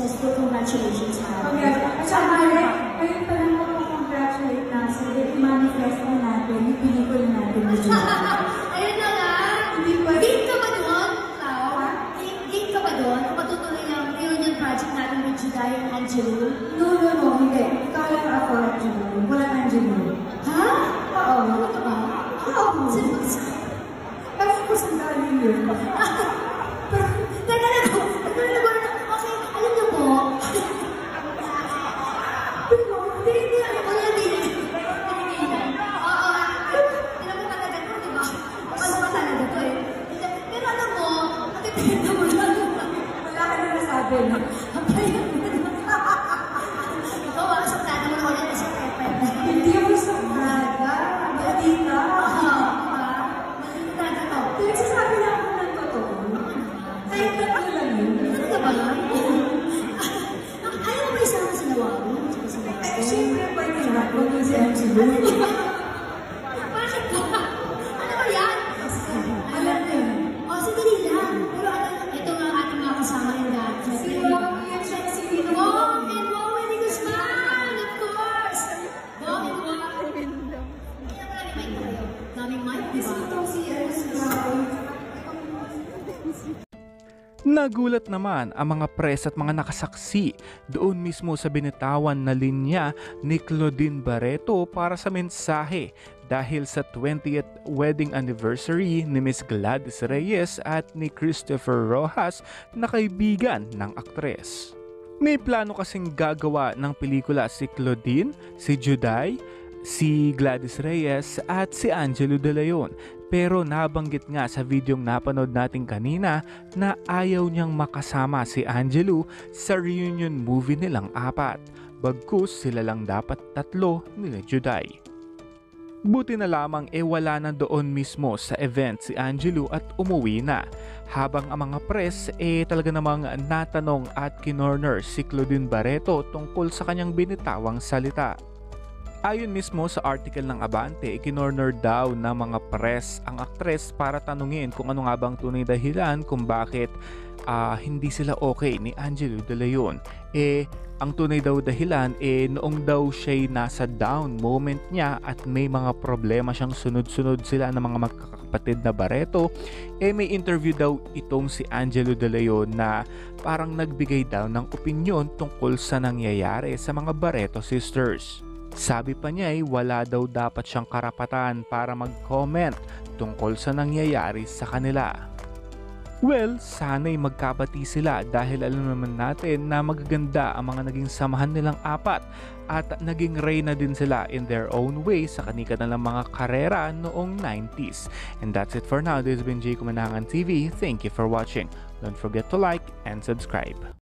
successful. Congratulations, Mami. At saka, ngayon pa lang mag-congratulate na sa i-manifest na natin, yung pelikula natin na July. Ayun na nga. Game ka ba doon, Clau? Game ka ba doon? Kung matutuloy yung reunion project natin with Juday and Angelo? No, hindi. Kaya ako at July. Wala Angelo. Ha? Oo. Ano ka ba? Oo. Of course, ang galing yun. Teka na ko. Okay, alam niyo po. Hindi. Oo. Alam mo talaga to, di ba? Ano ba talaga to eh? Pero alam mo, magkakita mo lang. Wala ka na nasabi. Ikaw, sa plano mo na ulit sa Pepe. Hindi mo sa brada. Hindi ka. Nagsasabi na ako ng totoo. Kaya tatlo lang yun. Ano ka ba? Ayaw mo ba isama sa Nawawi? Ay, siyempre, pwede na. Kung yung si Angelo. Bakit ba? Ano ba yan? Alam na yun. O, sige lang. Pero ito nga ating mga kasama in that. Si Wong, yan siya si Wong. Wong and Wong Winnie Guzman! Of course! Wong and Wong. Kaya wala ni Mike tayo. Daming Mike, di ba? Ito si Angelo. Nagulat naman ang mga press at mga nakasaksi doon mismo sa binitawan na linya ni Claudine Barreto para sa mensahe dahil sa 20th wedding anniversary ni Miss Gladys Reyes at ni Christopher Rojas na kaibigan ng aktres. May plano kasing gagawa ng pelikula si Claudine, si Juday, si Gladys Reyes at si Angelo De Leon. Pero nabanggit nga sa videong napanood natin kanina na ayaw niyang makasama si Angelo sa reunion movie nilang apat. Bagkus sila lang dapat tatlo nila Juday. Buti na lamang wala na doon mismo sa event si Angelo at umuwi na. Habang ang mga press talaga namang natanong at kinorner si Claudine Barreto tungkol sa kanyang binitawang salita. Ayon mismo sa article ng Abante, ikinorner daw ng mga press ang aktres para tanungin kung ano nga bang tunay dahilan kung bakit hindi sila okay ni Angelo De Leon. Ang tunay daw dahilan noong daw siya'y nasa down moment niya at may mga problema siyang sunod-sunod sila ng mga magkakapatid na Barreto, may interview daw itong si Angelo De Leon na parang nagbigay daw ng opinyon tungkol sa nangyayari sa mga Barreto sisters. Sabi pa niya wala daw dapat siyang karapatan para mag-comment tungkol sa nangyayari sa kanila. Well, sana'y magkabati sila dahil alam naman natin na magaganda ang mga naging samahan nilang apat at naging reyna din sila in their own way sa kanilang mga karera noong 90s. And that's it for now. This has been Jay Kumanangan TV. Thank you for watching. Don't forget to like and subscribe.